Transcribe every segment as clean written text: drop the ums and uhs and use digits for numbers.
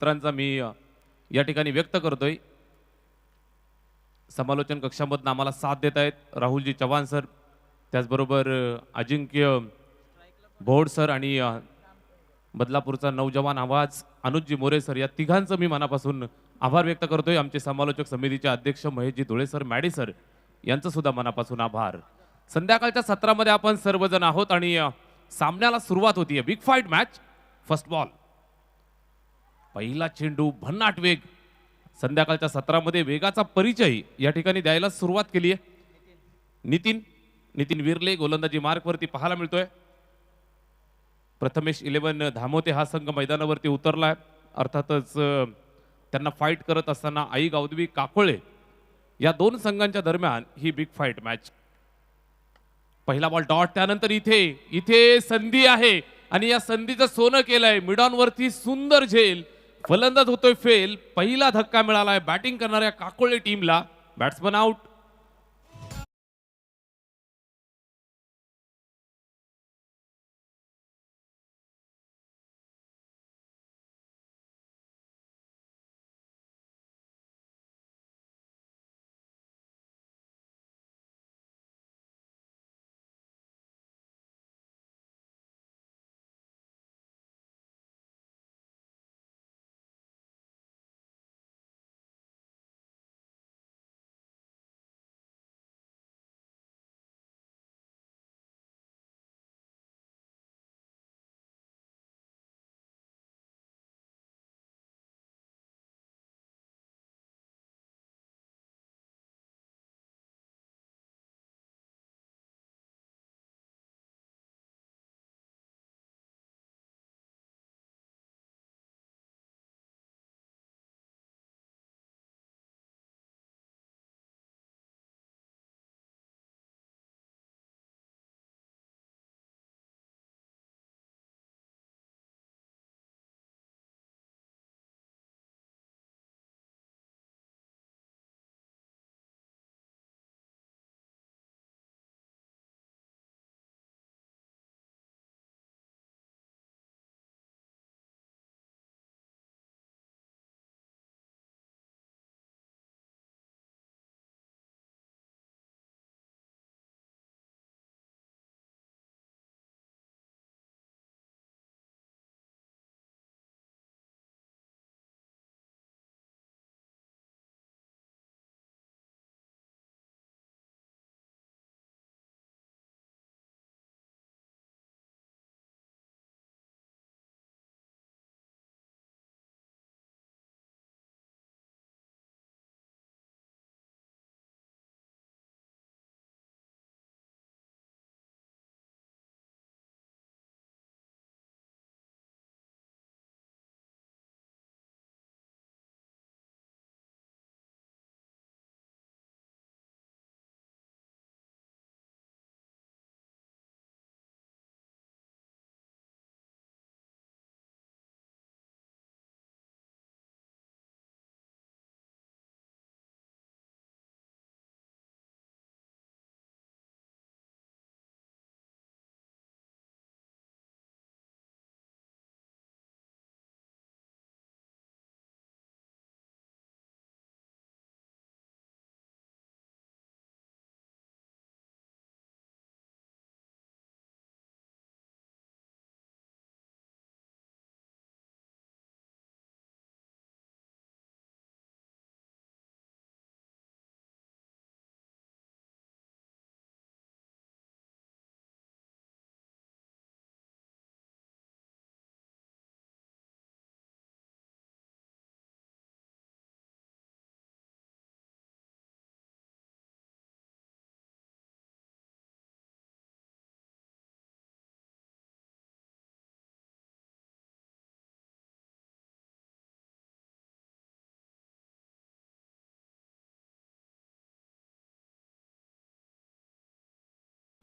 मित्रांचा मी या ठिकाणी व्यक्त करतोय. समालोचन कक्षामधून आम्हाला साथ देत आहेत राहुलजी चव्हाण सर, त्याचबरोबर अजिंक्य भोड सर आणि बदलापूरचा नौजवान आवाज अनुजजी मोरे सर, या तिघांचं मी मनापासून आभार व्यक्त करतोय. आमचे समालोचक समितीचे अध्यक्ष Maheshji Dhule sir, Maddy sir यांचं सुद्धा मनापासून आभार. संध्याकाळच्या सत्रामध्ये आपण सर्वजण आहोत आणि सामन्याला सुरुवात होतीये. Big fight match. First ball, पहिला चेंडू, भन्नाट वेग. संध्याकाळच्या सत्रामध्ये वेगाचा परिचय या ठिकाणी द्यायला सुरुवात केली आहे. नितीन विरले गोलंदाजी मार्कवरती पाहायला मिळतोय. प्रथमेश 11 धामोते हा संघ मैदानावरती उतरलाय. अर्थातच त्यांना फाईट करत असताना आई गावदेवी काकोळे या दोन संघांच्या दरम्यान ही बिग फाईट मॅच. पहिला बॉल डॉट, त्यानंतर इथे संधी आहे आणि या संधीचं सोनं केलंय. मिडॉन वरती सुंदर झेल, फलंदाज होतोय फेल. पहिला धक्का मिळालाय बॅटिंग करणाऱ्या काकोळे टीमला. Batsman out.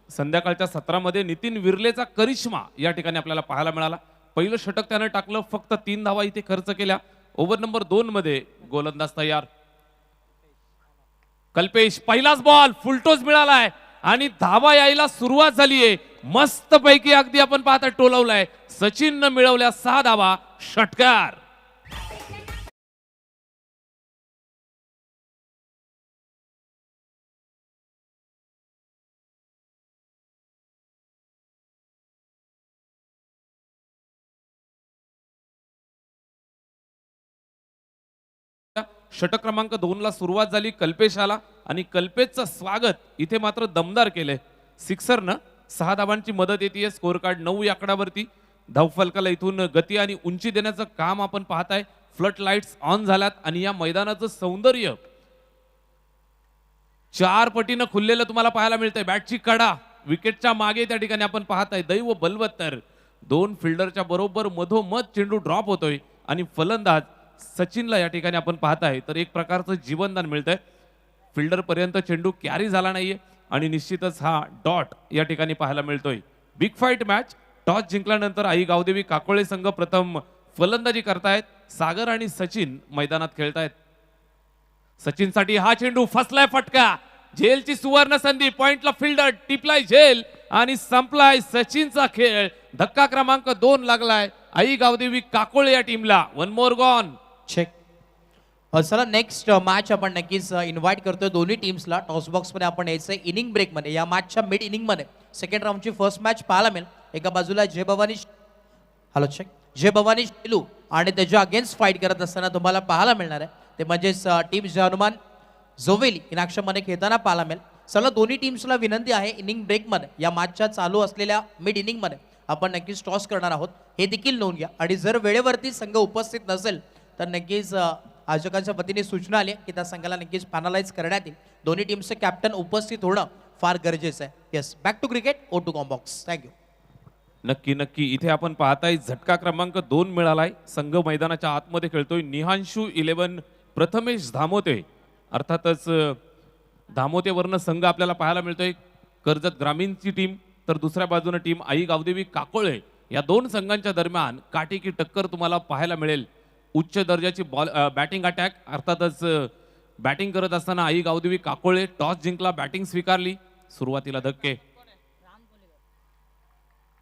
संध्याकाळच्या सत्रामध्ये नितीन विरलेचा करिश्मा या ठिकाणी आपल्याला पाहायला मिळाला. पहिलं षटक त्याने टाकलं, फक्त 3 धावा इथे खर्च केल्या. ओव्हर नंबर 2 मध्ये गोलंदाज तयार. कल्पेश, पहिलाच बॉल फुलटोस मिळालाय आणि धावा यायला सुरुवात झालीये. मस्त पैकी अगदी आपण पाहता टोलवलाय. सचिननं मिळवल्या 6 धावा. षटकार. षटक क्रमांक 2 ला सुरुवात झाली कल्पेशाला आणि कल्पेशचं स्वागत इथे मात्र दमदार केलंय सिक्सरनं 6 धावांची मदत येते स्कोर कार्ड 9 या आकड्यावरती धावफलकाला इथून गती आणि उंची देण्याचं काम आपण पाहताय फ्लड लाईट्स ऑन झाल्यात आणि या मैदानाचं सौंदर्य 4 पटीनं खुललेलं तुम्हाला पाहायला मिळतंय बॅटची कडा विकेटच्या मागे त्या ठिकाणी आपण पाहताय दैव बलवत्तर 2 फिल्डरच्या बरोबर मधोमध चेंडू ड्रॉप होतोय आणि फलंदाज सचिनला या ठिकाणी आपण पाहताय तर एक प्रकारचं जीवनदान मिळतंय फिल्डर पर्यंत चेंडू कॅरी झाला नाहीये आणि निश्चितच हा डॉट या ठिकाणी पाहायला मिळतोय बिग फाईट मॅच टॉस जिंकल्यानंतर आई गावदेवी काकोळे संघ प्रथम फलंदाजी करतायत सागर आणि सचिन मैदानात खेळतायत सचिनसाठी हा चेंडू फसलाय फटका झेलची सुवर्ण संधी पॉइंटला फिल्डर टिपलाय झेल आणि संपलाय सचिनचा खेळ धक्का क्रमांक 2 लागलाय आई गावदेवी काकोळे या टीमला वन मोर गॉन चेक चला नेक्स्ट मॅच आपण नक्कीच इन्व्हाइट करतोय दोन्ही टीम्सला टॉस बॉक्स मध्ये आपण यायचं इनिंग ब्रेक मध्ये या मॅचच्या मिड इनिंग मध्ये सेकंड राऊंडची फर्स्ट मॅच पाहायला मिळेल एका बाजूला जय भवानी हॅलो चेक जय भवानी शेलू आणि त्याच्या अगेन्स्ट फाईट करत असताना तुम्हाला पाहायला मिळणार आहे ते म्हणजेच टीम जय हनुमान जोवेली इन मध्ये खेळताना पाहायला मिळेल चला दोन्ही टीम्सला विनंती आहे इनिंग ब्रेक मध्ये या मॅचच्या चालू असलेल्या मिड इनिंग मध्ये आपण नक्कीच टॉस करणार आहोत हे देखील नोंद घ्या आणि जर वेळेवरती संघ उपस्थित नसेल तर नक्कीच आयोजकांच्या वतीने सूचना आली की त्या संघाला नक्कीच पॅनलाइज करण्यात येईल दोन्ही टीमचे कॅप्टन उपस्थित होणं फार गरजेचं आहे yes back to cricket O to combox thank you नक्की नक्की इथे आपण पाहताय झटका क्रमांक 2 मिळालाय संघ मैदानाच्या आतमध्ये खेळतोय निहांशू 11 प्रथमेश धामोते अर्थातच धामोतेवरनं संघ आपल्याला पाहायला मिळतोय कर्जत ग्रामीणची टीम तर दुसऱ्या बाजूने टीम आई गावदेवी काकोळे या दोन संघांच्या दरम्यान काटेकी टक्कर तुम्हाला पाहायला मिळेल उच्च दर्जाची बॉल बॅटिंग अटॅक अर्थातच बॅटिंग करत असताना आई गावदेवी काकोळे टॉस जिंकला बॅटिंग स्वीकारली सुरुवातीला धक्के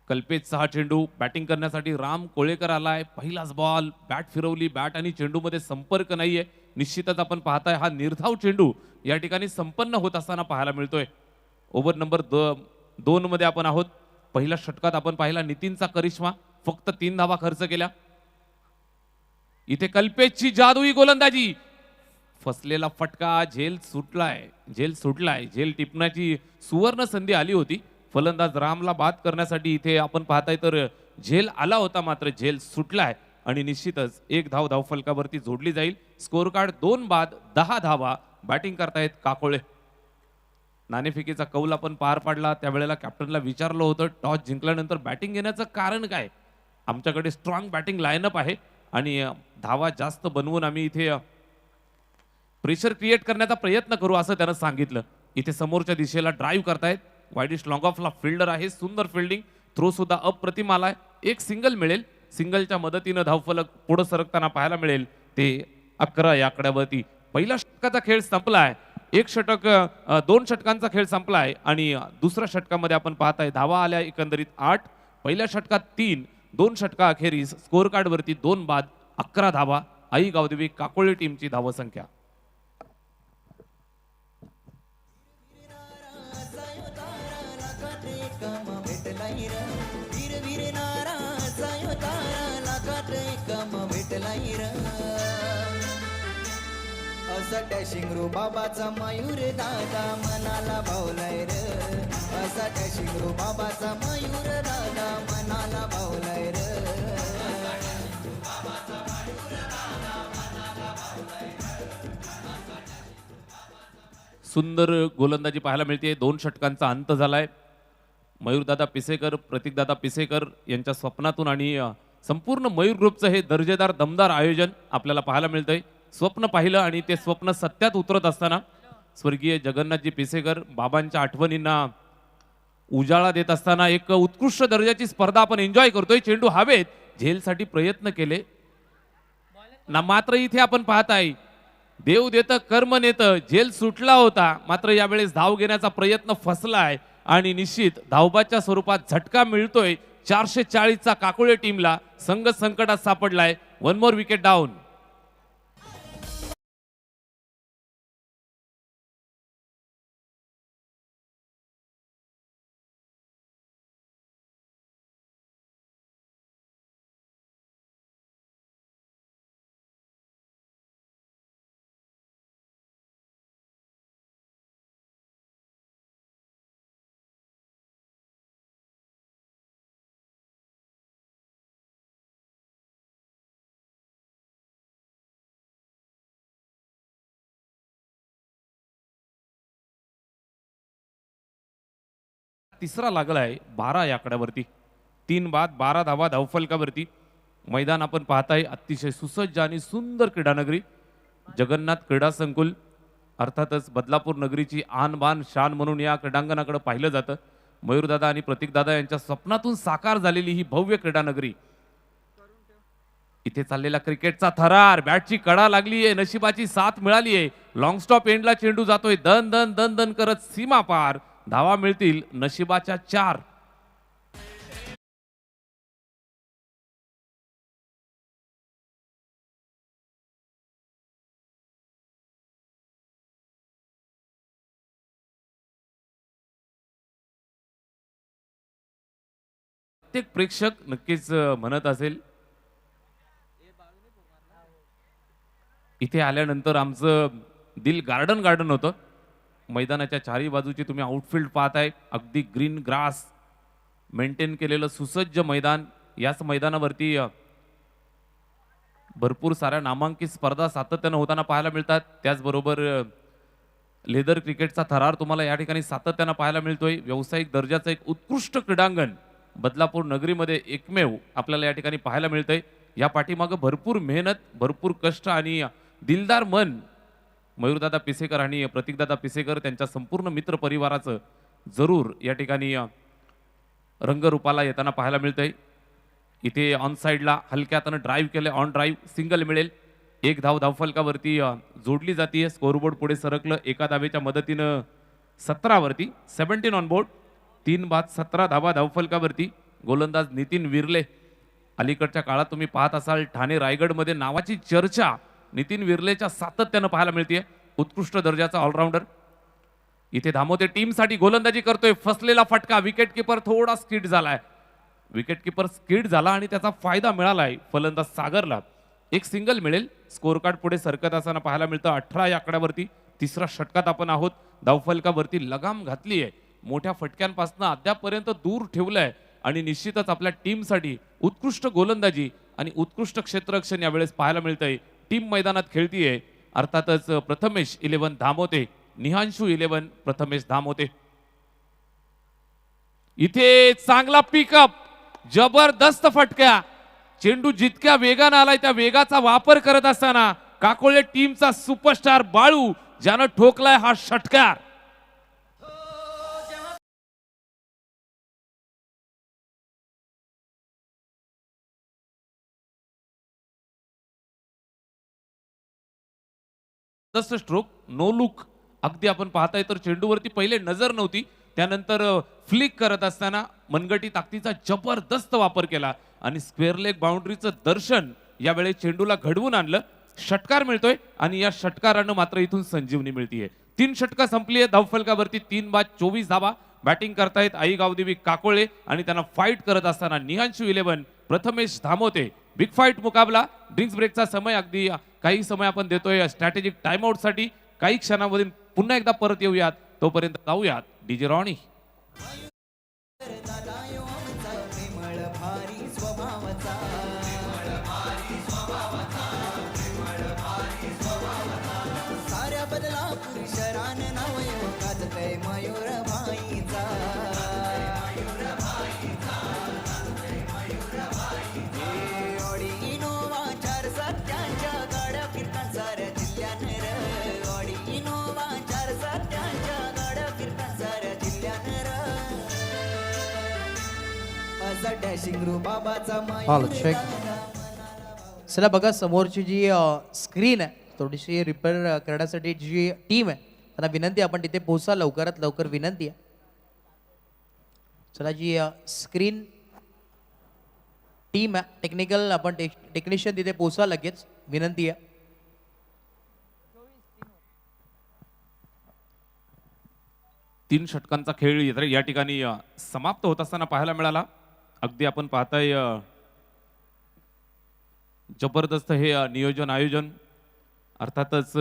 कल्पेशचा हा चेंडू बॅटिंग करण्यासाठी राम कोळेकर आलाय पहिलाच बॉल बॅट फिरवली बॅट आणि चेंडूमध्ये संपर्क नाहीये निश्चितच आपण पाहताय हा निर्धाव चेंडू या ठिकाणी संपन्न होत असताना पाहायला मिळतोय ओव्हर नंबर 2 मध्ये आपण आहोत पहिल्या षटकात आपण पाहिला नितीनचा करिश्मा फक्त 3 धावा खर्च केल्या इथे कल्पेशची जादुई गोलंदाजी फसलेला फटका झेल सुटलाय झेल टिपण्याची सुवर्ण संधी आली होती फलंदाज रामला बाद करण्यासाठी इथे आपण पाहताय तर झेल आला होता मात्र झेल सुटलाय आणि निश्चितच एक धाव फलकावरती जोडली जाईल स्कोर कार्ड 2 बाद 10 धावा बॅटिंग करतायत काकोळे नाणेफेकीचा कौल आपण पार पाडला त्यावेळेला कॅप्टनला विचारलं होतं टॉस जिंकल्यानंतर बॅटिंग घेण्याचं कारण काय आमच्याकडे स्ट्रॉंग बॅटिंग लाईनअप आहे आणि धावा जास्त बनवून आम्ही इथे प्रेशर क्रिएट करण्याचा प्रयत्न करू असं त्यानं सांगितलं इथे समोरच्या दिशेला ड्राईव्ह करतायत वाईडिश लॉंग ऑफला फिल्डर आहे सुंदर फिल्डिंग थ्रो सुद्धा अप्रतिम आलाय एक सिंगल मिळेल सिंगलच्या मदतीनं धावफलक पुढे सरकताना पाहायला मिळेल ते 11 या आकड्यावरती पहिल्या षटकाचा खेळ संपलाय एक षटक 2 षटकांचा खेळ संपलाय आणि दुसऱ्या षटकामध्ये आपण पाहताय धावा आल्या एकंदरीत 8 पहिल्या षटकात 3 2 षटका अखेरीस स्कोर कार्ड वरती 2 बाद 11 धावा आई गावदेवी काकोळे टीमची धावसंख्या असा डॅशिंग रो बाबाचा मयूर दादा मनाला भावलाय र असा डॅशिंग रो बाबाचा मयूर दादा मनाला भावलाय र सुंदर गोलंदाजी पाहायला मिळते 2 षटकांचा अंत झालाय मयूरदादा पिसेकर प्रतीकदादा पिसेकर यांच्या स्वप्नातून आणि संपूर्ण मयूर ग्रुपचं हे दर्जेदार दमदार आयोजन आपल्याला पाहायला मिळतंय स्वप्न पाहिलं आणि ते स्वप्न सत्यात उतरत असताना स्वर्गीय जगन्नाथजी पिसेकर बाबांच्या आठवणींना उजाळा देत असताना एक उत्कृष्ट दर्जाची स्पर्धा आपण एन्जॉय करतोय चेंडू हवेत झेलसाठी प्रयत्न केले ना मात्र इथे आपण पाहताय देव देतं कर्म नेतं झेल सुटला होता मात्र यावेळेस धाव घेण्याचा प्रयत्न फसलाय आणि निश्चित धावबाच्या स्वरूपात झटका मिळतोय 440 चा काकोळे टीमला संघ संकटात सापडलाय 1 मोर विकेट डाऊन तिसरा लागला आहे 12 या आकड्यावरती. 3 बाद 12 धावा धावफलकावरती. मैदान आपण पाहताय अतिशय सुसज्ज आणि सुंदर क्रीडानगरी जगन्नाथ क्रीडा संकुल, अर्थातच बदलापूर नगरीची आन बान शान म्हणून या क्रीडांगणाकडे पाहिलं जातं. मयूरदादा आणि प्रतीकदादा यांच्या स्वप्नातून साकार झालेली ही भव्य क्रीडानगरी. इथे चाललेला क्रिकेटचा थरार, बॅटची कडा लागली आहे, नशिबाची साथ मिळाली आहे. लॉंग स्टॉप एंडला चेंडू जातोय दन दन दन दन करत सीमा पार. धावा मिळतील नशिबाच्या 4. प्रत्येक प्रेक्षक नक्कीच म्हणत असेल इथे आल्यानंतर आमचं दिल गार्डन गार्डन होतं. मैदानाच्या चारही बाजूची तुम्ही आउटफील्ड पाहताय, अगदी ग्रीन ग्रास मेंटेन केलेलं सुसज्ज मैदान. याच मैदानावरती भरपूर साऱ्या नामांकित स्पर्धा सातत्यानं होताना पाहायला मिळतात. त्याचबरोबर लेदर क्रिकेटचा थरार तुम्हाला या ठिकाणी सातत्यानं पाहायला मिळतोय. व्यावसायिक दर्जाचं एक उत्कृष्ट क्रीडांगण बदलापूर नगरीमध्ये एकमेव आपल्याला या ठिकाणी पाहायला मिळतंय. या पाठीमागं भरपूर मेहनत, भरपूर कष्ट आणि दिलदार मन मयूरदादा पिसेकर आणि प्रतीकदादा पिसेकर त्यांच्या संपूर्ण मित्र परिवाराचं जरूर या ठिकाणी रंगरूपाला येताना पाहायला मिळतंय. इथे ऑन साईडला हलक्यातनं ड्राईव्ह केलं, ऑन ड्राईव्ह सिंगल मिळेल. 1 धाव धावफलकावरती जोडली जाते. स्कोरबोर्ड पुढे सरकलं एका धावेच्या मदतीनं 17 वरती 17 ऑन बोर्ड. 3 बाद 17 धावा धावफलकावरती. गोलंदाज नितीन विर्ले. अलीकडच्या काळात तुम्ही पाहत असाल ठाणे रायगडमध्ये नावाची चर्चा नितीन विर्लेच्या सातत्यानं पाहायला मिळते. उत्कृष्ट दर्जाचा ऑलराऊंडर. इथे धामोते टीमसाठी गोलंदाजी करतोय. फसलेला फटका, विकेट किपर थोडा स्किड झालाय. विकेट किपर स्किड झाला आणि त्याचा फायदा मिळालाय फलंदाज सागरला. एक सिंगल मिळेल. स्कोर कार्ड पुढे सरकत असताना पाहायला मिळतं 18 या आकड्यावरती. तिसऱ्या षटकात आपण आहोत. धावफलकावरती लगाम घातली आहे. मोठ्या फटक्यांपासून अद्यापपर्यंत दूर ठेवलंय आणि निश्चितच आपल्या टीमसाठी उत्कृष्ट गोलंदाजी आणि उत्कृष्ट क्षेत्ररक्षण यावेळेस पाहायला मिळतंय. टीम मैदानात खेळतीये. अर्थातच प्रथमेश 11 धामोते, निहांशू 11 प्रथमेश धामोते. इथे चांगला पिकअप, जबरदस्त फटक्या. चेंडू जितक्या वेगानं आलाय त्या वेगाचा वापर करत असताना काकोळे टीमचा सुपरस्टार बाळू ज्यानं ठोकलाय हा षटकार. स्ट्रोक नो लुक अगदी आपण पाहताय तर चेंडूवरती पहिले नजर नव्हती, त्यानंतर फ्लिक करत असताना मनगटी ताकदीचा जबरदस्त वापर केला आणि स्क्वेअर लेग बाउंड्रीचं दर्शन यावेळी चेंडूला घडवून आणलं. षटकार मिळतोय आणि या षटकारानं मात्र इथून संजीवनी मिळतीये. 3 षटकं संपली आहे धावफलकावरती. 3 बाद 24 धावा. बॅटिंग करतायत आई गावदेवी काकोळे आणि त्यांना फाईट करत असताना निहांशू 11 प्रथमेश धामोते. बिग फाईट मुकाबला. ड्रिंक्स ब्रेकचा समय अगदी काही समय आपण देतोय स्ट्रॅटेजिक टाइमआउट साठी. काही क्षणामध्ये पुन्हा एकदा परत येऊयात. तोपर्यंत जाऊयात डीजे रॉनी. प्रेमळ भारी स्वभावाचा साऱ्या बदलापूर शरान नाव गाजतय मयूर भाईचा. ऑडी इनोवा 4 सत्यांच्या गाड्या फिरतात साऱ्या जिल्ह्यानं र. ऑडी इनोवा 4 सत्यांच्या गाड्या फिरतात साऱ्या जिल्ह्यानं र. असा डॅशिंग रुबाबाचा All मयूर check. चला बघा समोरची जी स्क्रीन आहे थोडीशी रिपेअर करण्यासाठी जी टीम आहे त्यांना विनंती आपण तिथे पोहोचा लवकरात लवकर विनंती आहे. चला जी स्क्रीन टीम आहे टेक्निकल आपण टेक्निशियन तिथे पोहोचा लगेच विनंती आहे. तीन षटकांचा खेळ या ठिकाणी समाप्त होत असताना पाहायला मिळाला. अगदी आपण पाहताय जबरदस्त हे नियोजन आयोजन. अर्थातच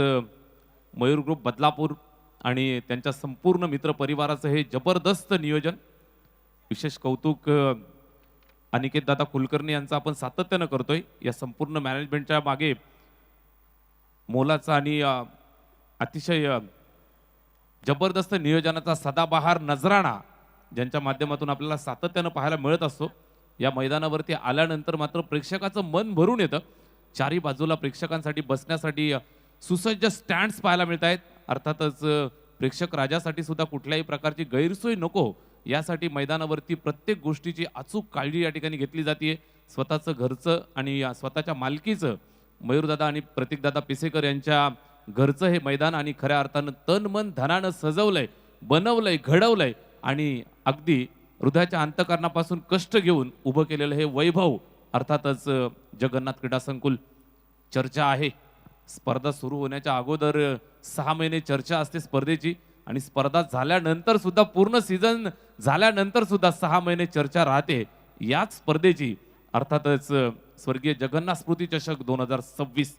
मयूर ग्रुप बदलापूर आणि त्यांच्या संपूर्ण मित्र परिवाराचं हे जबरदस्त नियोजन. विशेष कौतुक अनिकेत दादा कुलकर्णी यांचं आपण सातत्यानं करतोय. या संपूर्ण मॅनेजमेंटच्या मागे मोलाचा आणि अतिशय जबरदस्त नियोजनाचा सदाबहार नजराणा ज्यांच्या माध्यमातून आपल्याला सातत्यानं पाहायला मिळत असतो. या मैदानावरती आल्यानंतर मात्र प्रेक्षकाचं मन भरून येतं. चारी बाजूला प्रेक्षकांसाठी बसण्यासाठी सुसज्ज स्टँड्स पाहायला मिळत आहेत. अर्थातच प्रेक्षक राजासाठी सुद्धा कुठल्याही प्रकारची गैरसोय नको यासाठी मैदानावरती प्रत्येक गोष्टीची अचूक काळजी या ठिकाणी घेतली जाते. स्वतःचं घरचं आणि स्वतःच्या मालकीचं मयूरदादा आणि प्रतीकदादा पिसेकर यांच्या घरचं हे मैदान आणि खऱ्या अर्थानं तन मन धनानं सजवलंय, बनवलंय, घडवलंय आणि अगदी हृदयाच्या अंतकरणापासून कष्ट घेऊन उभं केलेलं हे वैभव अर्थातच जगन्नाथ क्रीडा संकुल. चर्चा आहे स्पर्धा सुरू होण्याच्या अगोदर 6 महिने चर्चा असते स्पर्धेची आणि स्पर्धा झाल्यानंतर सुद्धा पूर्ण सीझन झाल्यानंतर सुद्धा 6 महिने चर्चा राहते याच स्पर्धेची. अर्थातच स्वर्गीय जगन्नाथ स्मृती चषक 2026.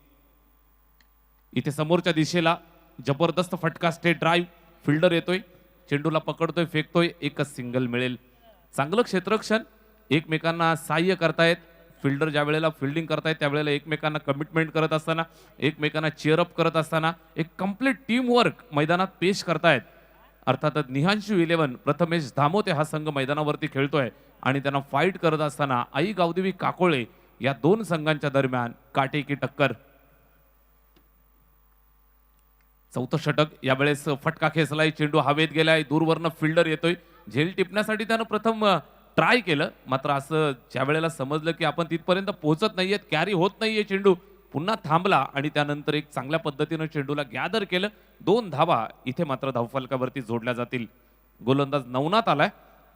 इथे समोरच्या दिशेला जबरदस्त फटका स्टेट ड्राईव्ह, फिल्डर येतोय, चेंडूला पकडतोय, फेकतोय, एकच सिंगल मिळेल. चांगलं क्षेत्रक्षण, एकमेकांना सहाय्य करतायत. फिल्डर ज्या वेळेला फिल्डिंग करतायत त्यावेळेला एकमेकांना कमिटमेंट करत असताना, एकमेकांना चेअरअप करत असताना एक कम्प्लीट टीम वर्क मैदानात पेश करतायत. अर्थातच निहांशू 11 प्रथमेश धामोते हा संघ मैदानावरती खेळतोय आणि त्यांना फाईट करत असताना आई गावदेवी काकोळे या दोन संघांच्या दरम्यान काटेकी टक्कर. चौथं षटक यावेळेस फटका खेचलाय, चेंडू हवेत गेलाय, दूरवरनं फिल्डर येतोय, झेल टिपण्यासाठी त्यानं प्रथम ट्राय केलं. मात्र असं ज्या वेळेला समजलं की आपण तिथपर्यंत पोहोचत नाहीये, कॅरी होत नाहीये चेंडू, पुन्हा थांबला आणि त्यानंतर एक चांगल्या पद्धतीनं चेंडूला गॅदर केलं. 2 धावा इथे मात्र धावफलकावरती जोडल्या जातील. गोलंदाज नवनाथ आलाय.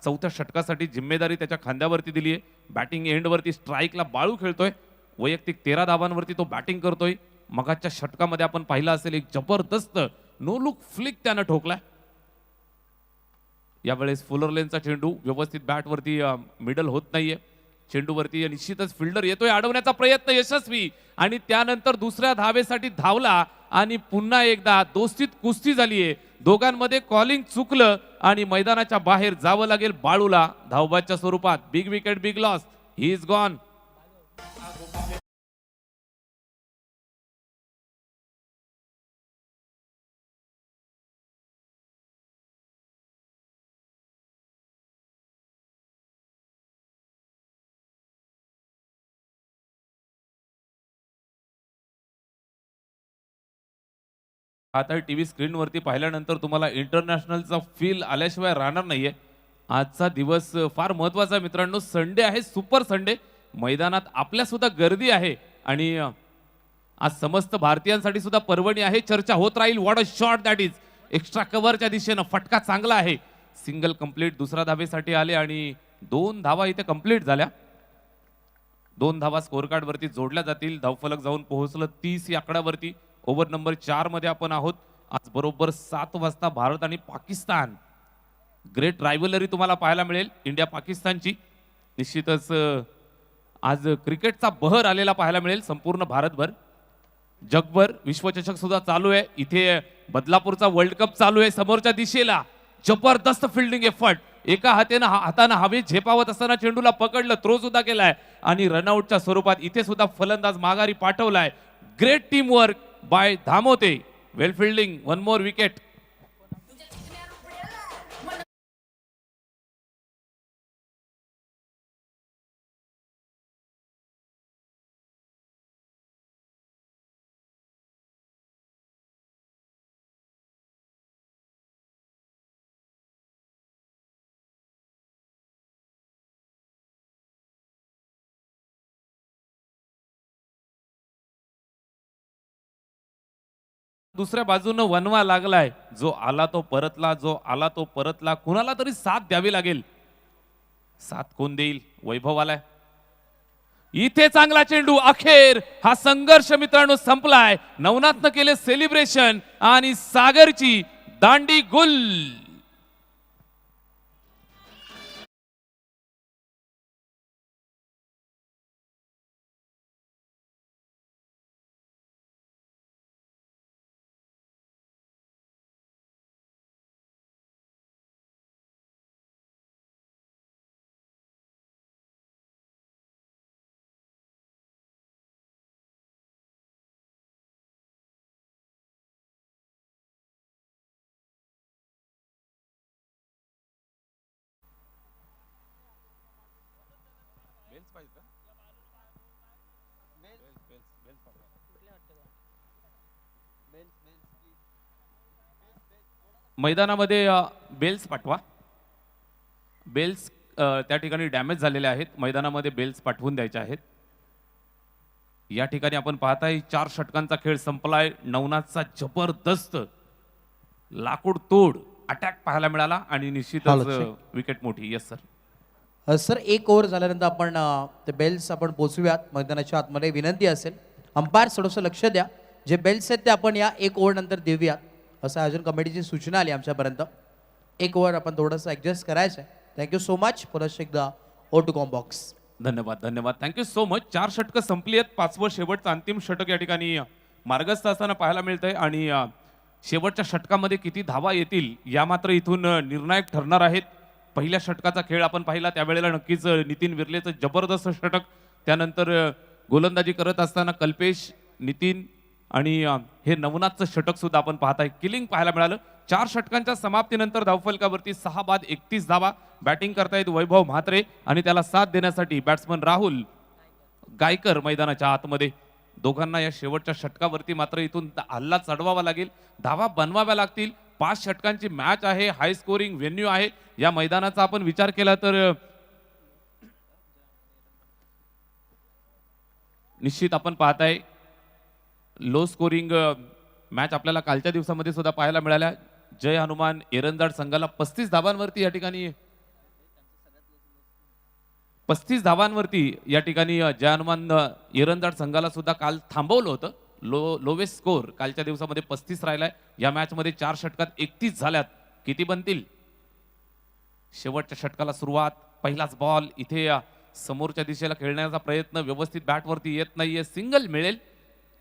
चौथ्या षटकासाठी जिम्मेदारी त्याच्या खांद्यावरती दिली आहे. बॅटिंग एंडवरती स्ट्राईकला बाळू खेळतोय. वैयक्तिक 13 धावांवरती तो बॅटिंग करतोय. मगाच्या षटकामध्ये आपण पाहिलं असेल एक जबरदस्त नो लुक फ्लिक त्यानं ठोकलाय. यावेळेस फुलरलेनचा चेंडू व्यवस्थित बॅटवरती मिडल होत नाहीये. चेंडूवरती निश्चितच फिल्डर येतोय, अडवण्याचा प्रयत्न यशस्वी आणि त्यानंतर दुसऱ्या धावेसाठी धावला आणि पुन्हा एकदा दोस्तीत कुस्ती झालीये. दोघांमध्ये कॉलिंग चुकलं आणि मैदानाच्या बाहेर जावं लागेल बाळूला धावबाच्या स्वरूपात. Big wicket, big loss, he is gone. आता टीव्ही स्क्रीनवरती पाहिल्यानंतर तुम्हाला इंटरनॅशनलचा फील आल्याशिवाय राहणार नाहीये. आजचा दिवस फार महत्वाचा आहे मित्रांनो. संडे आहे, सुपर संडे. मैदानात आपल्या सुद्धा गर्दी आहे आणि आज समस्त भारतीयांसाठी सुद्धा पर्वणी आहे. चर्चा होत राहील. What a shot that is. Extra कव्हरच्या दिशेनं फटका चांगला आहे. सिंगल कंप्लीट दुसऱ्या धावेसाठी आले आणि 2 धावा इथे कंप्लीट झाल्या. 2 धावा स्कोर कार्ड वरती जोडल्या जातील. धावफलक जाऊन पोहोचलं 30 या आकड्यावरती. ओव्हर नंबर 4 मध्ये आपण आहोत. आज बरोबर 7 वाजता भारत आणि पाकिस्तान, ग्रेट रायव्हलरी तुम्हाला पाहायला मिळेल इंडिया पाकिस्तानची. निश्चितच आज क्रिकेटचा बहर आलेला पाहायला मिळेल संपूर्ण भारतभर. जगभर विश्वचषक सुद्धा चालू आहे. इथे बदलापूरचा वर्ल्ड कप चालू आहे. समोरच्या दिशेला जबरदस्त फिल्डिंग एफर्ट. एका हातानं हवेत झेपावत असताना चेंडूला पकडलं, थ्रो सुद्धा केलाय आणि रनआउटच्या स्वरूपात इथे सुद्धा फलंदाज माघारी पाठवलाय. Great team work by Dhamote. Well fielding, 1 more wicket. दुसऱ्या बाजूनं वनवा लागलाय. जो आला तो परतला, जो आला तो परतला. कुणाला तरी साथ द्यावी लागेल. साथ कोण देईल? वैभव आलाय. इथे चांगला चेंडू. अखेर हा संघर्ष मित्रांनो संपलाय. नवनाथनं केले सेलिब्रेशन आणि सागरची दांडी गुल. मैदानामध्ये बेल्स पाठवा. बेल्स त्या ठिकाणी डॅमेज झालेले आहेत. मैदानामध्ये बेल्स पाठवून द्यायचे आहेत. या ठिकाणी आपण पाहताय 4 षटकांचा खेळ संपलाय. नवनाथचा जबरदस्त लाकूड तोड अटॅक पाहायला मिळाला आणि निश्चितच Hello, विकेट मोठी. Yes sir. सर एक ओव्हर झाल्यानंतर आपण ते बेल्स आपण पोचूयात मैदानाच्या आतमध्ये. विनंती असेल अंपायर थोडंसं लक्ष द्या. जे बेल्स आहेत ते आपण या एक ओव्हर नंतर देऊयात असं अजून कमिटीची सूचना आली आमच्यापर्यंत. एक ओव्हर आपण थोडंसं ॲडजस्ट करायचं आहे. Thank you so much. पुनश्च एकदा ओ टू कॉम बॉक्स. धन्यवाद धन्यवाद. Thank you so much. 4 षटकं संपली आहेत. 5वं शेवटचं अंतिम षटक या ठिकाणी मार्गस्थ असताना पाहायला मिळतंय आणि शेवटच्या षटकामध्ये किती धावा येतील या मात्र इथून निर्णायक ठरणार आहेत. पहिल्या षटकाचा खेळ आपण पाहिला त्यावेळेला नक्कीच नितीन विर्लेचं जबरदस्त षटक, त्यानंतर गोलंदाजी करत असताना कल्पेश, नितीन आणि हे नवनाथचं षटक सुद्धा आपण पाहताय. किलिंग पाहायला मिळालं. 4 षटकांच्या समाप्तीनंतर धावफलकावरती 6 बाद 31 धावा. बॅटिंग करतायत वैभव म्हात्रे आणि त्याला साथ देण्यासाठी बॅट्समन राहुल गायकर मैदानाच्या आतमध्ये. दोघांना या शेवटच्या षटकावरती मात्र इथून हल्ला चढवावा लागेल, धावा बनवाव्या लागतील. 5 षटकांची मॅच आहे, हाय स्कोरिंग व्हेन्यू आहे. या मैदानाचा आपण विचार केला तर निश्चित आपण पाहताय लो स्कोरिंग मॅच आपल्याला कालच्या दिवसामध्ये सुद्धा पाहायला मिळाल्या. जय हनुमान एरंदाड संघाला 35 धावांवरती या ठिकाणी 35 धावांवरती या ठिकाणी जय हनुमान एरंदाड संघाला सुद्धा काल थांबवलं होतं. लोवेस्ट स्कोर कालच्या दिवसामध्ये 35 राहिलाय. या मॅच मध्ये 4 षटकात 31 झाल्यात. किती बनतील? शेवटच्या षटकाला सुरुवात. पहिलाच बॉल इथे समोरच्या दिशेला खेळण्याचा प्रयत्न व्यवस्थित बॅटवरती येत नाहीये. सिंगल मिळेल.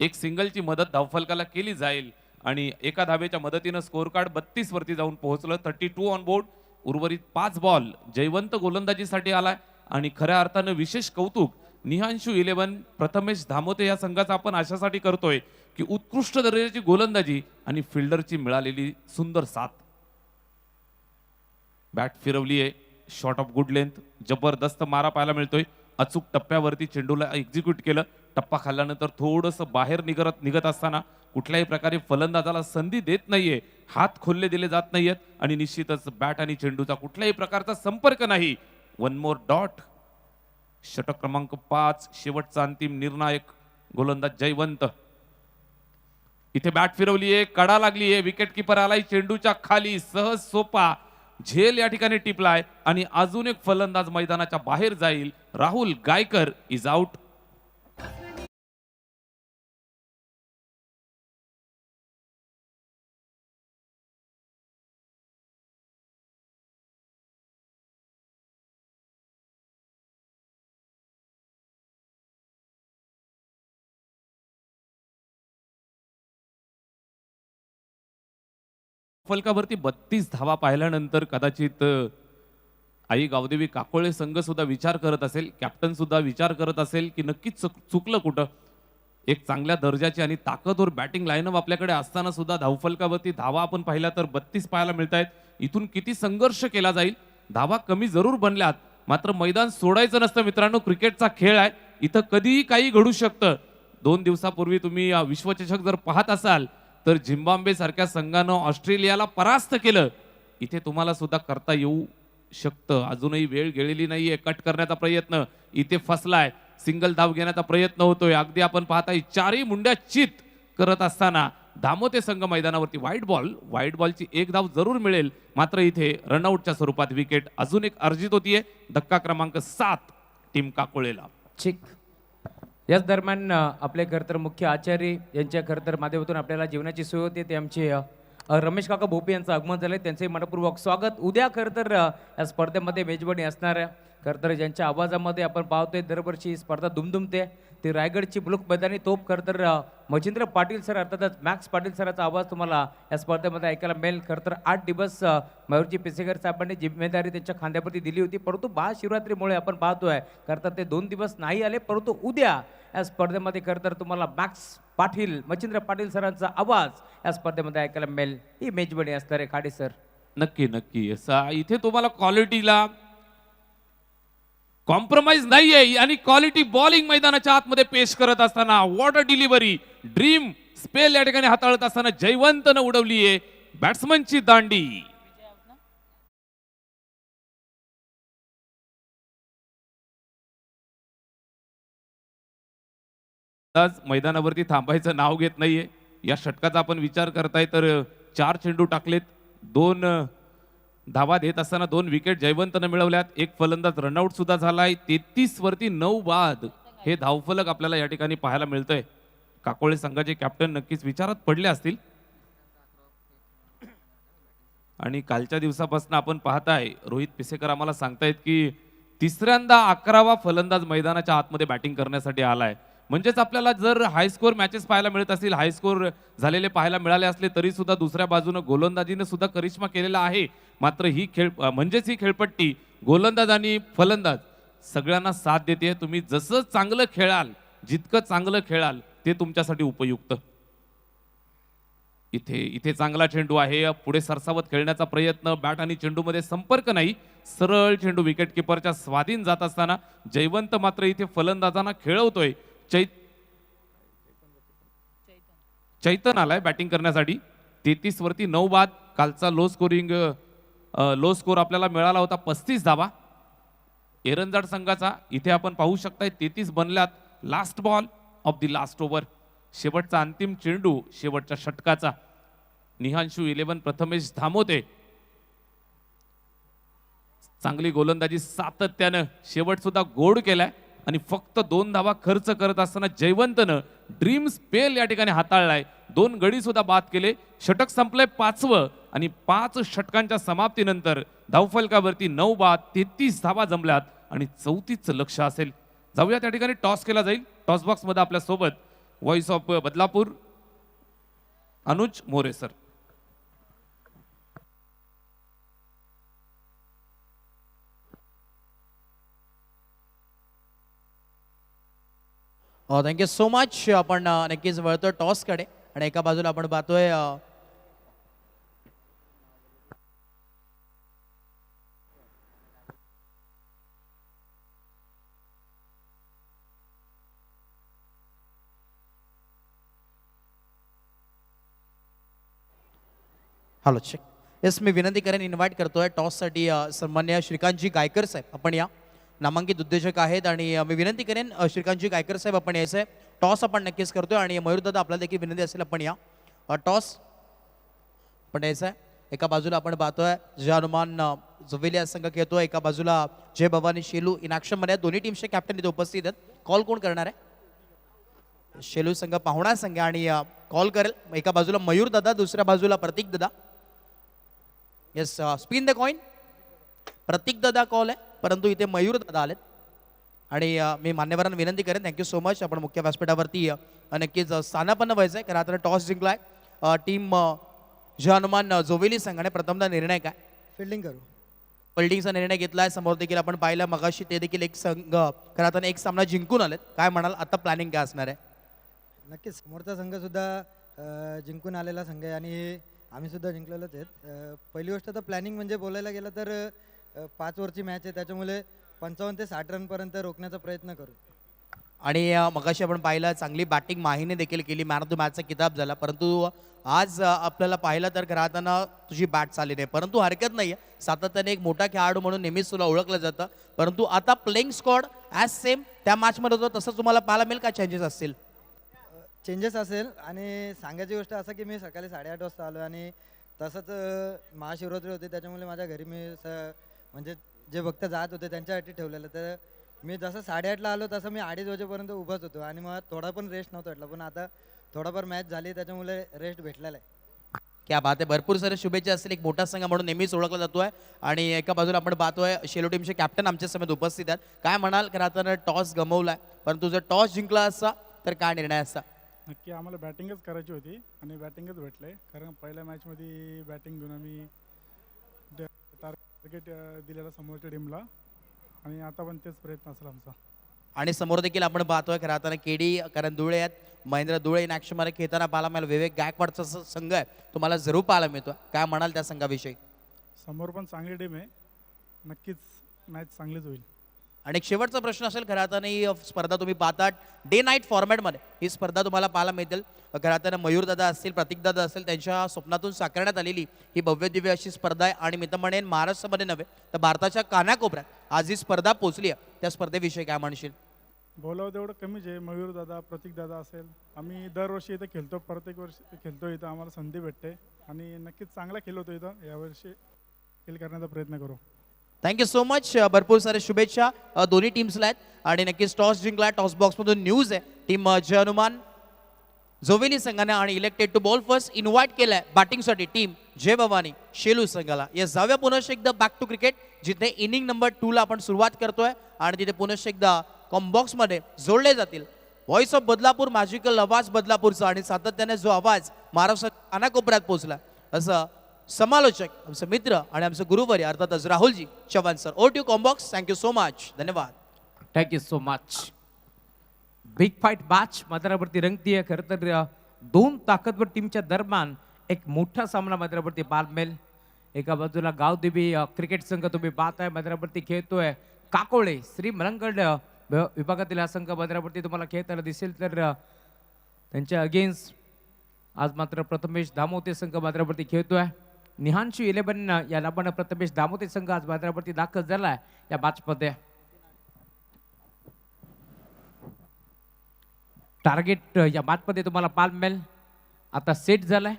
एक सिंगलची मदत धावफलकाला केली जाईल आणि एका धावेच्या मदतीनं स्कोर कार्ड 32 वरती जाऊन पोहोचलं. 32 ऑन बोर्ड. उर्वरित 5 बॉल जयवंत गोलंदाजीसाठी आलाय आणि खऱ्या अर्थानं विशेष कौतुक निहांशू 11 प्रथमेश धामोते या संघाचा आपण अशासाठी करतोय की उत्कृष्ट दर्जाची गोलंदाजी आणि फिल्डरची मिळालेली सुंदर साथ. बॅट फिरवली आहे. Shot of good length. जबरदस्त मारा पाहायला मिळतोय. अचूक टप्प्यावरती चेंडूला एक्झिक्यूट केलं. टप्पा खाल्ल्यानंतर थोडंसं बाहेर निघत असताना कुठल्याही प्रकारे फलंदाजाला संधी देत नाहीये. हात खोलले दिले जात नाहीयेत आणि निश्चितच बॅट आणि चेंडूचा कुठल्याही प्रकारचा संपर्क नाही. 1 मोर डॉट. षटक क्रमांक 5 शेवटचा अंतिम निर्णायक गोलंदाज जयवंत. इथे बॅट फिरवलीये, कडा लागलीये. विकेट किपर आलाय चेंडूच्या खाली. सहज सोपा झेल या ठिकाणी टिपलाय आणि अजून एक फलंदाज मैदानाच्या बाहेर जाईल. Rahul Gaikar is out. फलकावरती 32 धावा पाहिल्यानंतर कदाचित आई गावदेवी काकोळे संघ सुद्धा विचार करत असेल, कॅप्टन सुद्धा विचार करत असेल की नक्कीच चुकलं कुठं. एक चांगल्या दर्जाची आणि ताकदवर बॅटिंग लाईनअप आपल्याकडे असताना सुद्धा धावफलकावरती धावा आपण पाहिल्या तर 32 पाहायला मिळत आहेत. इथून किती संघर्ष केला जाईल. धावा कमी जरूर बनल्यात मात्र मैदान सोडायचं नसतं मित्रांनो. क्रिकेटचा खेळ आहे. इथं कधीही काही घडू शकतं. 2 दिवसापूर्वी तुम्ही विश्वचषक जर पाहत असाल तर झिम्बाब्वे सारख्या संघानं ऑस्ट्रेलियाला परास्त केलं. इथे तुम्हाला सुद्धा करता येऊ शकतं. अजूनही वेळ गेलेली नाहीये. कट करण्याचा प्रयत्न इथे फसलाय. सिंगल धाव घेण्याचा प्रयत्न होतोय. अगदी आपण पाहताय 4ही मुंड्या चित करत असताना धामोते संघ मैदानावरती. व्हाईट बॉलची 1 धाव जरूर मिळेल मात्र इथे रनआउटच्या स्वरूपात विकेट अजून एक अर्जित होतीये. धक्का क्रमांक 7 टीम काकोळेला. चिक. याच दरम्यान आपले खरं तर मुख्य आचार्य यांच्या खरं तर माध्यमातून आपल्याला जेवणाची सोय होते. ते आमचे रमेश काका भोपे यांचं आगमन झालं. त्यांचे मनपूर्वक स्वागत. उद्या खरं तर या स्पर्धेमध्ये मेजबानी असणार खरं तर ज्यांच्या आवाजामध्ये आपण पाहतोय दरवर्षी ही स्पर्धा दुमदुमते. ती रायगडची मुलुक मैदानी तोप खरं तर मच्छिंद्र पाटील सर अर्थातच मॅक्स पाटील सरांचा आवाज तुम्हाला या स्पर्धेमध्ये ऐकायला मिळेल. खरं तर 8 दिवस मयूरजी पिसेकर साहेबांनी जिम्मेदारी त्यांच्या खांद्यावरती दिली होती परंतु महाशिवरात्रीमुळे आपण पाहतोय खरं तर ते 2 दिवस नाही आले. परंतु उद्या या स्पर्धेमध्ये खरं तर तुम्हाला मॅक्स पाटील मच्छिंद्र पाटील सरांचा आवाज या स्पर्धेमध्ये ऐकायला मिळेल. ही मेजबानी असणार आहे खाडे सर. नक्की नक्की. इथे तुम्हाला क्वालिटीला कॉम्प्रोमाइज नाहीये आणि क्वालिटी बॉलिंग मैदानाच्या आतमध्ये पेश करत असताना वॉटर डिलिव्हरी ड्रीम स्पेल या ठिकाणी हाताळत असताना जयवंतनं उडवलीये बॅट्समनची दांडी. आज मैदानावरती थांबायचं नाव घेत नाहीये. या षटकाचा आपण विचार करताय तर 4 चेंडू टाकलेत, 2 धावा देत असताना 2 विकेट जयवंतनं मिळवल्यात, एक फलंदाज रनआउट सुद्धा झालाय. 33 वरती 9 बाद हे धावफलक आपल्याला या ठिकाणी पाहायला मिळतंय. काकोळे संघाचे कॅप्टन नक्कीच विचारात पडले असतील. आणि कालच्या दिवसापासून आपण पाहताय रोहित पिसेकर आम्हाला सांगतायत की तिसऱ्यांदा 11वा फलंदाज मैदानाच्या आतमध्ये बॅटिंग करण्यासाठी आलाय. म्हणजेच आपल्याला जर हायस्कोर मॅचेस पाहायला मिळत असतील, हायस्कोर झालेले पाहायला मिळाले असले तरी सुद्धा दुसऱ्या बाजूने गोलंदाजीने सुद्धा करिश्मा केलेला आहे. मात्र ही ही खेळपट्टी गोलंदाज आणि फलंदाज सगळ्यांना साथ देते. तुम्ही जसं चांगलं खेळाल, जितकं चांगलं खेळाल ते तुमच्यासाठी उपयुक्त. इथे चांगला चेंडू आहे, पुढे सरसावत खेळण्याचा प्रयत्न, बॅट आणि चेंडूमध्ये संपर्क नाही, सरळ चेंडू विकेट किपरच्या स्वाधीन जात असताना जयवंत मात्र इथे फलंदाजांना खेळवतोय. चैतन आलाय बॅटिंग करण्यासाठी. 33 वरती 9 बाद. कालचा लो स्कोर आपल्याला मिळाला होता 35 धावा एरंजाड संघाचा. इथे आपण पाहू शकताय 33 बनल्यात. Last ball of the last over, शेवटचा अंतिम चेंडू शेवटच्या षटकाचा. निहांशू 11 प्रथमेश धामोते चांगली गोलंदाजी सातत्यानं शेवट सुद्धा गोड केलाय आणि फक्त 2 धावा खर्च करत असताना जयवंतनं ड्रीम स्पेल या ठिकाणी हाताळलाय. 2 गडी सुद्धा बाद केले. षटक संपलंय 5वं आणि 5 षटकांच्या समाप्तीनंतर धावफलकावरती 9 बाद 33 धावा जमल्यात आणि 34चं लक्ष असेल. जाऊया त्या ठिकाणी टॉस केला जाईल. टॉस बॉक्स मध्ये आपल्या सोबत voice of Badlapur Anuj More sir. Thank you so much. आपण नक्कीच वळतोय टॉसकडे आणि एका बाजूला आपण पाहतोय हॅलो चेक. येस, मी विनंती करेन, इन्व्हाइट करतोय टॉससाठी सन्मान्य श्रीकांतजी गायकर साहेब. आपण या नामांकित उद्योजक आहेत आणि मी विनंती करेन श्रीकांतजी गायकर साहेब आपण यायचं आहे. टॉस आपण नक्कीच करतोय आणि मयूरदादा आपल्याला देखील विनंती असेल आपण या टॉस पण यायचं आहे. एका बाजूला आपण पाहतोय जय हनुमान जोवेलिया संघ खेळतोय, एका बाजूला जय भवानी शेलू इन ॲक्शन मध्ये. दोन्ही टीमचे कॅप्टन इथे उपस्थित आहेत. कॉल कोण करणार आहे? शेलू संघ पाहुणा संघ आणि कॉल करेल. एका बाजूला मयूर दादा, दुसऱ्या बाजूला प्रतीक दादा. Yes, spin the coin. Pratik दादा कॉल आहे परंतु इथे मयूर दादा आलेत आणि मी मान्यवरांना विनंती करेन, थँक्यू सो मच. आपण मुख्य व्यासपीठावरती नक्कीच स्थानापन्न व्हायचं आहे कारण आता टॉस जिंकलाय टीम जय हनुमान जोवेली संघाने. प्रथमदा निर्णय काय? फिल्डिंग करू. फिल्डिंगचा निर्णय घेतलाय. समोर देखील आपण पाहिलं मगाशी ते देखील एक संघ खरं आता एक सामना जिंकून आलेत. काय म्हणाल, आता प्लॅनिंग काय असणार आहे? नक्कीच समोरचा संघसुद्धा जिंकून आलेला संघ आहे आणि आम्ही सुद्धा जिंकलेलोच आहेत. पहिली गोष्ट तर प्लॅनिंग म्हणजे बोलायला गेलं तर 5 ओव्हरची मॅच आहे, त्याच्यामुळे 55 ते 60 रनपर्यंत रोखण्याचा प्रयत्न करू. आणि मगाशी आपण पाहिलं चांगली बॅटिंग माहीने देखील केली, मॅन ऑफ द मॅचचा किताब झाला. परंतु आज आपल्याला पाहिलं तर राहताना तुझी बॅट चालली नाही, परंतु हरकत नाही आहे. सातत्याने एक मोठा खेळाडू म्हणून नेहमीच तुला ओळखलं जातं. परंतु आता प्लेइंग स्क्वॉड ॲज सेम त्या मॅचमध्ये होतं तसं तुम्हाला पाहायला मिळेल का? चेंजेस असतील? चेंजेस असेल आणि सांगायची गोष्ट असं की मी सकाळी 8:30 वाजता आलो आणि तसंच महाशिवरात्री होती त्याच्यामुळे माझ्या घरी मी म्हणजे जे भक्त जात होते त्यांच्यासाठी ठेवलेलं. तर मी जसं 8:30ला आलो तसं मी 2:30 वाजेपर्यंत उभाच होतो आणि मला थोडा पण रेस्ट नव्हता भेटला, पण आता थोडाफार मॅच झाली त्याच्यामुळे रेस्ट भेटलेला आहे. क्या बात आहे. भरपूर सारे शुभेच्छा असतील. एक मोठा संघ म्हणून नेहमीच ओळखला जातोय आणि एका बाजूला आपण पाहतोय शेलो टीमचे कॅप्टन आमच्या समेत उपस्थित आहेत. काय म्हणाल, कारण आता टॉस गमवलाय परंतु जर टॉस जिंकला असता तर काय निर्णय असता? नक्की आम्हाला बॅटिंगच करायची होती आणि बॅटिंगच भेटलंय कारण पहिल्या मॅचमध्ये बॅटिंग घेऊन आम्ही टार्गेट दिलेला समोरच्या टीमला आणि आता पण तेच प्रयत्न असेल आमचा. आणि समोर देखील आपण पाहतोय खरं आता केडी कारण दुळे आहेत, महेंद्र दुळे इन ॲक्शन मध्ये खेळताना पाहायला मिळालं. विवेक गायकवाडचा संघ आहे तुम्हाला जरूर पाहायला मिळतो. काय म्हणाल त्या संघाविषयी? समोर पण चांगली टीम आहे, नक्कीच मॅच चांगलीच होईल. आणि एक शेवटचा प्रश्न असेल, खऱ्या अर्थाने ही स्पर्धा तुम्ही पाहतात डे नाईट फॉर्मॅटमध्ये ही स्पर्धा तुम्हाला पाहायला मिळतील. खऱ्या अर्थानं मयूरदादा असतील, प्रतीकदादा असतील, त्यांच्या स्वप्नातून साकारण्यात आलेली ही भव्य दिव्य अशी स्पर्धा आहे. आणि मी तर म्हणेन महाराष्ट्रामध्ये नव्हे तर भारताच्या कानाकोपऱ्यात आज ही स्पर्धा पोहोचली आहे. त्या स्पर्धेविषयी काय म्हणशील? बोलावं तेवढं कमीच आहे. मयूर दादा, प्रतीक दादा असेल, आम्ही दरवर्षी इथं खेळतो, प्रत्येक वर्षी खेळतो इथं, आम्हाला संधी भेटते आणि नक्कीच चांगला खेळ होतो इथं. यावर्षी खेळ करण्याचा प्रयत्न करू. Thank you so much. भरपूर सारे शुभेच्छा दोन्ही टीम्सला आहेत. आणि नक्कीच टॉस जिंकला. टॉस बॉक्समधून न्यूज आहे, टीम जय हनुमान जोवेली संघाने आणि elected to bowl first invite केलंय बॅटिंगसाठी टीम जय भवानी शेलू संघाला. या जाऊया पुनश्च एकदा बॅक टू क्रिकेट, जिथे इनिंग नंबर 2 ला आपण सुरुवात करतोय आणि तिथे पुनश्च एकदा कॉम्बॉक्समध्ये जोडले जातील व्हॉइस ऑफ बदलापूर, मॅजिकल आवाज बदलापूरचा आणि सातत्याने जो आवाज महाराष्ट्रात कानाकोपऱ्यात पोहोचला असं समालोचक, आमचे मित्र आणि आमचे गुरुवर्य अर्थातच राहुलजी चव्हाण सर. ओ to combox. Thank you so much. धन्यवाद. Thank you so much. Big fight match मैदानावरती रंगतीये. खरं तर दोन ताकदवर टीमच्या दरम्यान एक मोठा सामना मैदानावरती पाहायला मिळेल. एका बाजूला गावदेवी क्रिकेट संघ तुम्ही पाहताय मैदानावरती खेळतोय. काकोळे श्री मलंगड विभागातील हा संघ मैदानावरती तुम्हाला खेळताना दिसेल. तर त्यांच्या अगेन्स्ट आज मात्र प्रथमेश दामोते संघ मैदानावरती खेळतोय. निहांशू 11 या लाभानं प्रथमेश दामोते संघ आज मैदानावरती दाखल झालाय या मॅचमध्ये. टार्गेट या मॅचमध्ये तुम्हाला पाहायला मिळेल आता सेट झालाय.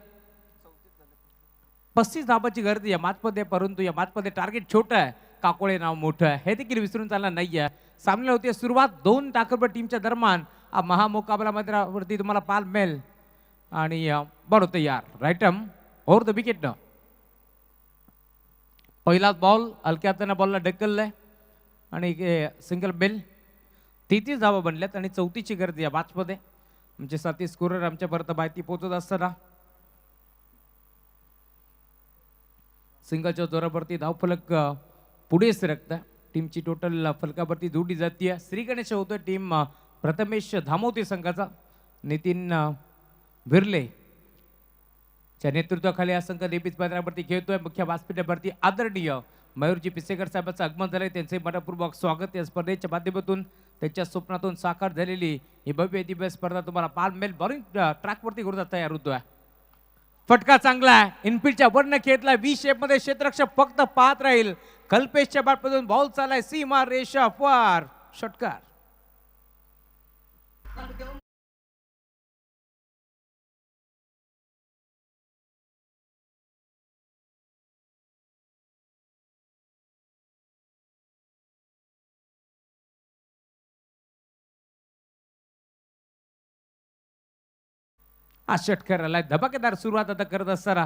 35 धाबाची गर्दी या मॅचमध्ये, परंतु या मॅचमध्ये टार्गेट छोटं आहे, काकोळे नाव मोठं आहे, हे देखील विसरून चालणार नाहीये. सामन्याला होती सुरुवात. दोन ताकदवर टीमच्या दरम्यान हा महामुकाबला मैदानावरती तुम्हाला पाहायला मिळेल. आणि बरं होतं यार राईटम ओव्हर द विकेटनं पहिलाच बॉल हलक्या हाताने बॉलला ढकललाय आणि सिंगल बेल. 33 धावा बनल्यात आणि 34ची गर्दी या मॅचमध्ये. म्हणजे 7 स्कोरर आमच्यापर्यंत माहिती पोहोचत असताना सिंगलच्या जोरावरती धावफलक पुढे सरकता. टीमची टोटल फलकावरती जोडली जाते. श्री गणेश होतोय टीम प्रथमेश धामोते संघाचा. नितीन विर्ले च्या नेतृत्वाखाली हा संघ नेहमीच मैदानावरती खेळतोय. मुख्य व्यासपीठावरती आदरणीय मयूरजी पिसेकर साहेबांचं आगमन झालंय. त्यांचे मनपूर्वक स्वागत. या स्पर्धेच्या माध्यमातून त्यांच्या स्वप्नातून साकार झालेली ही भव्य दिव्य स्पर्धा तुम्हाला पाहायला मिळेल. बॉलिंग ट्रॅकवरती गुरुदा तयार होतोय. फटका चांगला आहे. इनफिल्डच्या वरनं खेळतला व्ही शेप मध्ये. क्षेत्ररक्षक फक्त पाहत राहील. कल्पेशच्या बॅटमधून बॉल चालाय सीमा रेषा फार षटकार. हा षटकार आलाय. धमाकेदार सुरुवात आता करत असताना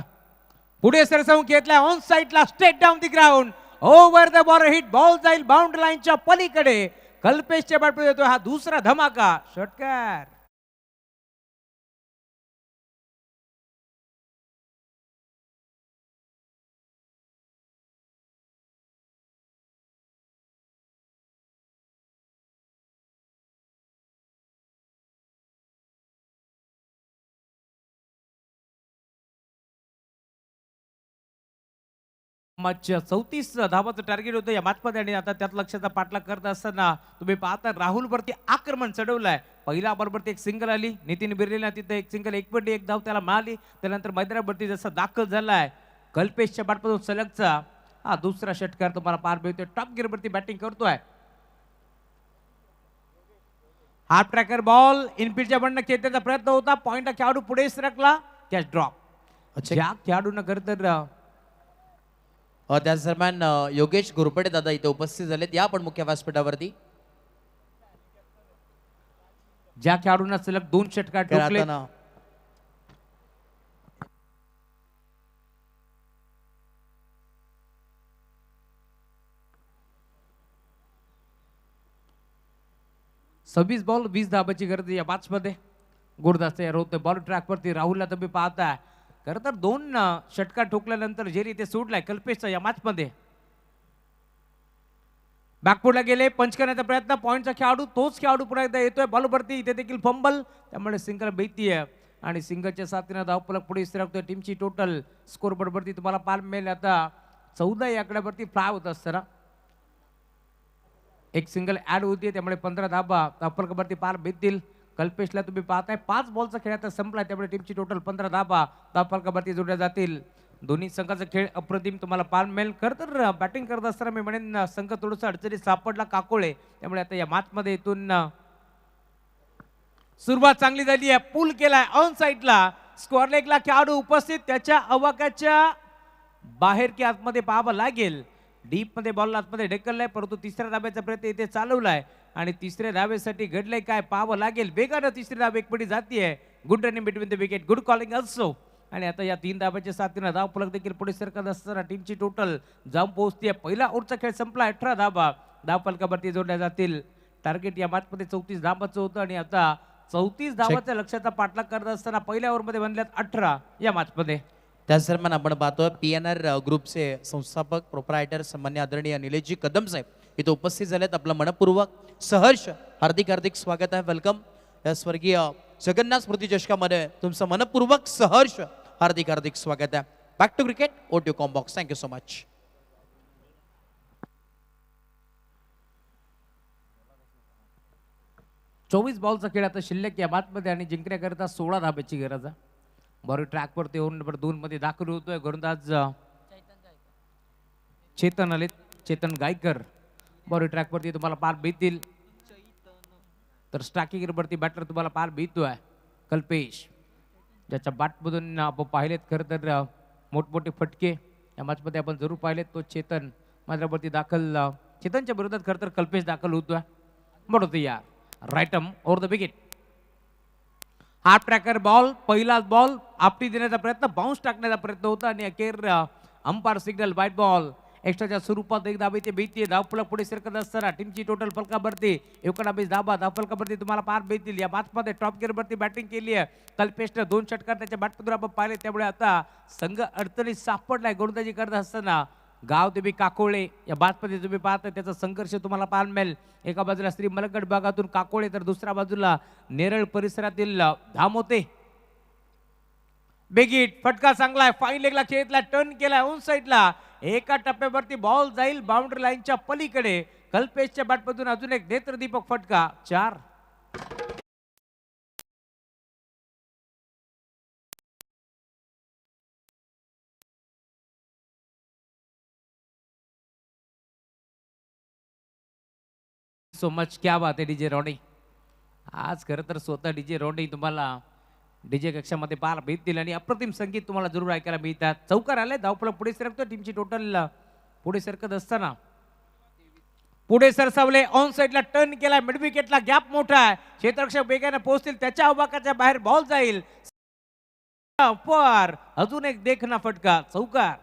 पुढे सरसावून घेतलाय ऑन साइडला straight down the ground. Over the ball hit. Ball जाईल बाउंड्री लाईनच्या पलीकडे. कल्पेशच्या बॅटमध्ये येतो हा दुसरा धमाका षटकार. मॅचच्या 34 धावाचं टार्गेट होतं या मॅचमध्ये. आणि आता त्यात लक्षाचा पाठलाग करत असताना तुम्ही पाहता राहुलवरती आक्रमण चढवलंय. पहिल्या बॉलवरती एक सिंगल आली. नितीन बिर्लेला तिथे एक सिंगल 1 धाव त्याला मिळाली. त्यानंतर मैदानावरती जसा दाखल झालाय कल्पेशच्या बॅटमधून सलगचा हा दुसरा षटकार तुम्हाला पार मिळतोय. टॉप गिअरवरती बॅटिंग करतोय. हाफ ट्रॅकर बॉल इनफिल्डच्या बंड खेळण्याचा प्रयत्न होता. पॉइंटला खेळाडू पुढे सरकला. Catch drop. ज्या खेळाडूंना खरं तर त्याच दरम्यान योगेश घोरपडे दादा इथे उपस्थित झालेत. या पण मुख्य व्यासपीठावरती. ज्या खेळाडूंना सलग 2 षटकार ठोकले. खेळताना सव्वीस बॉल 20 धाबाची गर्दी या मॅचमध्ये. गुरदास तयार होतोय बॉल ट्रॅकवरती. राहुलला तुम्ही पाहताय खरं तर 2 षटकार ठोकल्यानंतर जे रीते सोडलाय कल्पेशचा या मॅचमध्ये. बॅकफुटला गेले. पंच करण्याचा प्रयत्न. पॉइंटचा खेळाडू तोच खेळाडू पुन्हा एकदा येतोय बॉलवरती. इथे देखील फंबल. त्यामुळे सिंगल भीतीये आणि सिंगलच्या साथीने धावफलक पुढे सरकतोय. टीमची टोटल स्कोर बरोबरती तुम्हाला पाहायला मिळेल आता 14 या आकड्यावरती फ्लाय होत असताना एक सिंगल ऍड होती त्यामुळे 15 धाबा फलकावरती पार भेटतील. कल्पेशला तुम्ही पाहताय 5 बॉलचा खेळ आता संपला त्यामुळे टीमची टोटल 15 धाबा फलकावरती जोडल्या जातील. दोन्ही संघाचा खेळ अप्रतिम तुम्हाला पाहायला मिळेल. खरं तर बॅटिंग करत असताना मी म्हणेन संघ थोडंसं अडचणीत सापडला काकोळे, त्यामुळे आता या मॅचमध्ये इथून सुरुवात चांगली झाली आहे. पूल केलाय ऑन साईडला, स्क्वेअर लेगला खेळाडू उपस्थित, त्याच्या अवाकाच्या बाहेर की आतमध्ये पाहावं लागेल. डीप मध्ये बॉल आतमध्ये ढकललाय, परंतु तिसऱ्या धाब्याचा प्रयत्न इथे चालवलाय आणि तिसऱ्या धाब्यासाठी घडलंय काय पाहावं लागेल. वेगानं तिसरी धाब एकपडी जातीये. Good running between the wicket, good calling also. आणि आता या 3 धाब्याच्या साथीनं धाव फलक देखील पुढे सरकत असताना टीमची टोटल जाऊन पोहोचते. पहिला ओव्हरचा खेळ संपला. 18 धाबा धाव फलकावरती जोडल्या जातील. टार्गेट या मॅचमध्ये 34 धाबाचं होतं आणि आता 34 धावाच्या लक्ष्याचा पाठलाग करत असताना पहिल्या ओव्हरमध्ये बनल्यात 18 या मॅचमध्ये. त्याच दरम्यान आपण पाहतोय PNR ग्रुपचे संस्थापक प्रोप्रायटर सन्मान्य आदरणीय निलेशजी कदम साहेब इथे उपस्थित झालेत. आपलं मनपूर्वक सहर्ष हार्दिक हार्दिक स्वागत आहे. वेलकम. या स्वर्गीय जगन्नाथ स्मृती चषकामध्ये तुमचं मनपूर्वक सहर्ष हार्दिक हार्दिक स्वागत आहे. Back to cricket, O to combox. Thank you so much. चोवीस बॉलचा खेळ आता शिल्लक या मॅचमध्ये आणि जिंकण्याकरिता 16 धाब्याची गरज आहे. बॉल ट्रॅकवरती ओव्हर नंबर 2 मध्ये दाखल होतोय. गोलंदाज चेतन आले, चेतन गायकर बॉल ट्रॅकवरती तुम्हाला पार भेटतील. तर स्ट्रायकिंग वरती बॅटर तुम्हाला पार भेटतोय कल्पेश, ज्याच्या बॅटमधून आपण पाहिलेत खरं तर मोठमोठे फटके या मॅचमध्ये आपण जरूर पाहिलेत. तो चेतन मैदानावरती दाखल, चेतनच्या विरोधात खरं तर कल्पेश दाखल होतोय. बरोबर यार, right arm over the wicket. Half tracker ball, पहिलाच बॉल आपटी देण्याचा प्रयत्न, बाउन्स टाकण्याचा प्रयत्न होता आणि अखेर अंपायर सिग्नल वाईट बॉल. एक्स्ट्राच्या स्वरूपात एक धाबे ते बेती धाव फलक पुढे सरकत असताना टीमची टोटल फलकावरती एकोणा 20 धाबा धाव फलकावरती तुम्हाला पार भेटतील. या मॅचमध्ये टॉप गिअरवरती बॅटिंग केली आहे कल्पेशने. 2 षटकार त्याच्या बॅटमधून आपण पाहिले, त्यामुळे आता संघ अडचणीत सापडलाय. गोलंदाजी करत असताना गाव देवी काकोळे या बातमध्ये तुम्ही पाहता त्याचा संघर्ष तुम्हाला पाहायला मिळेल. एका बाजूला श्री मलगड भागातून काकोळे तर दुसऱ्या बाजूला नेरळ परिसरातील धामोते. बेगीट फटका चांगला आहे, फाईन लेगला खेळला, टर्न केलाय ऑन साईडला. एका टप्प्यावरती बॉल जाईल बाउंड्री लाईनच्या पलीकडे. कल्पेशच्या बॅटमधून अजून एक नेत्रदीपक फटका. 4. सो मच, क्या बात आहे डीजे रॉनी. आज खरं तर स्वतः डीजे रॉनी तुम्हाला डीजे कक्षामध्ये पार भेटतील आणि अप्रतिम संगीत तुम्हाला जरूर ऐकायला मिळतात. चौकार आले, धावफलक पुढे सरकतो. टीमची टोटल पुढे सरकत असताना पुढे सरसावले, ऑन साईडला टर्न केलाय, मिड विकेटला गॅप मोठा आहे. क्षेत्ररक्षक वेगाने पोहोचतील, त्याच्या अवकाशाच्या बाहेर बॉल जाईल. पर अजून एक देखना फटका, चौकार.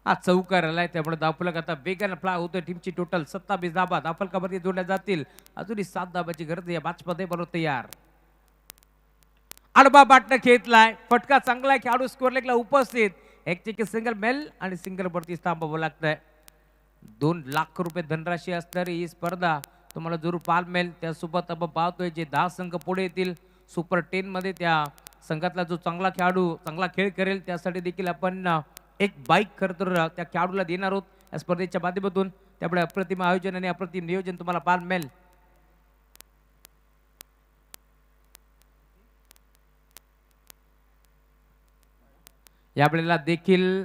हा चौकार आलाय, त्यामुळे धावफलक आता वेगाने फ्लाय होतोय. टीमची टोटल 27 धाबा धावफलकावरती जोडल्या जातील. अजूनही 7 धाबाची गरज या मॅचमध्ये. बरोबर तयार. आडबा बॅटनं खेळलाय, फटका चांगला आहे. खेळाडू स्कोअर लेगला उपस्थित. एक चेक सिंगल मेल आणि सिंगल वरती थांबावं लागतंय. 2 लाख रुपये धनराशी असणारी ही स्पर्धा तुम्हाला जरूर पाहायला मिळेल. त्यासोबत आपण पाहतोय जे 10 संघ पुढे येतील सुपर 10 मध्ये, त्या संघातला जो चांगला खेळाडू चांगला खेळ करेल त्यासाठी देखील आपण एक बाईक खरं तर त्या खेळाडूला देणार आहोत या स्पर्धेच्या माध्यमातून. त्यामुळे अप्रतिम आयोजन आणि अप्रतिम नियोजन तुम्हाला पाहायला मिळेल. यावेळेला देखील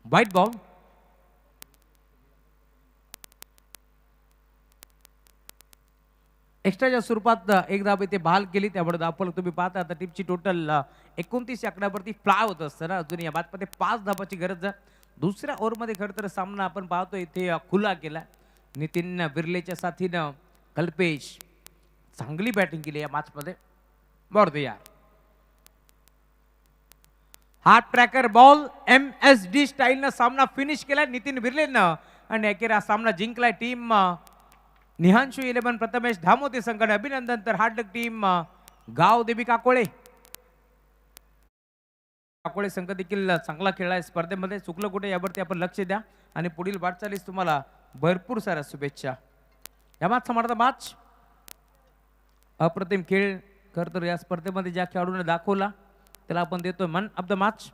व्हाईट बॉल. एक्स्ट्राच्या स्वरूपात एक धाब इथे बहाल केली, त्यामुळे धावफलक तुम्ही पाहता आता टीमची टोटल 29 आकड्यावरती फ्लाय होत असताना अजून या मॅचमध्ये 5 धाबाची गरज आहे. दुसऱ्या ओव्हरमध्ये खरं तर सामना आपण पाहतो इथे खुला केला. नितीन बिर्लेच्या साथीनं कल्पेश चांगली बॅटिंग केली या मॅचमध्ये. बरोबर यार. हार्ट ट्रॅकर बॉल MSD स्टाईलनं सामना फिनिश केलाय नितीन बिर्लेनं आणि अखेर हा सामना जिंकलाय टीम निहांशू 11 प्रथमेश धामोते संघाने. अभिनंदन. तर हार्डक टीम गाव देवी काकोळे संघ देखील चांगला खेळलाय स्पर्धेमध्ये. चुकलं कुठे यावरती आपण लक्ष द्या आणि पुढील वाटचालीस तुम्हाला भरपूर साऱ्या शुभेच्छा. या मॅच समर्थ मॅच अप्रतिम खेळ खरं तर या स्पर्धेमध्ये ज्या खेळाडूने दाखवला त्याला आपण देतोय मन ऑफ द मॅच.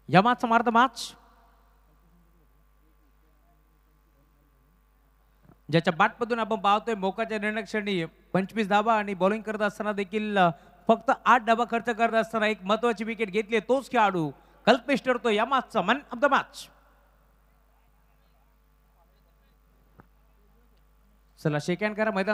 या मॅच समर्थ मॅच ज्याच्या बॅटमधून आपण पाहतोय मोकाच्या निर्णय क्षणी 25 धावा आणि बॉलिंग करत असताना देखील फक्त 8 धावा खर्च करत असताना एक महत्वाची विकेट घेतली तोच खेळाडू कल्पेश ठरतो या मॅचचा मॅन ऑफ द मॅच. चला शेक हँड करा मैदान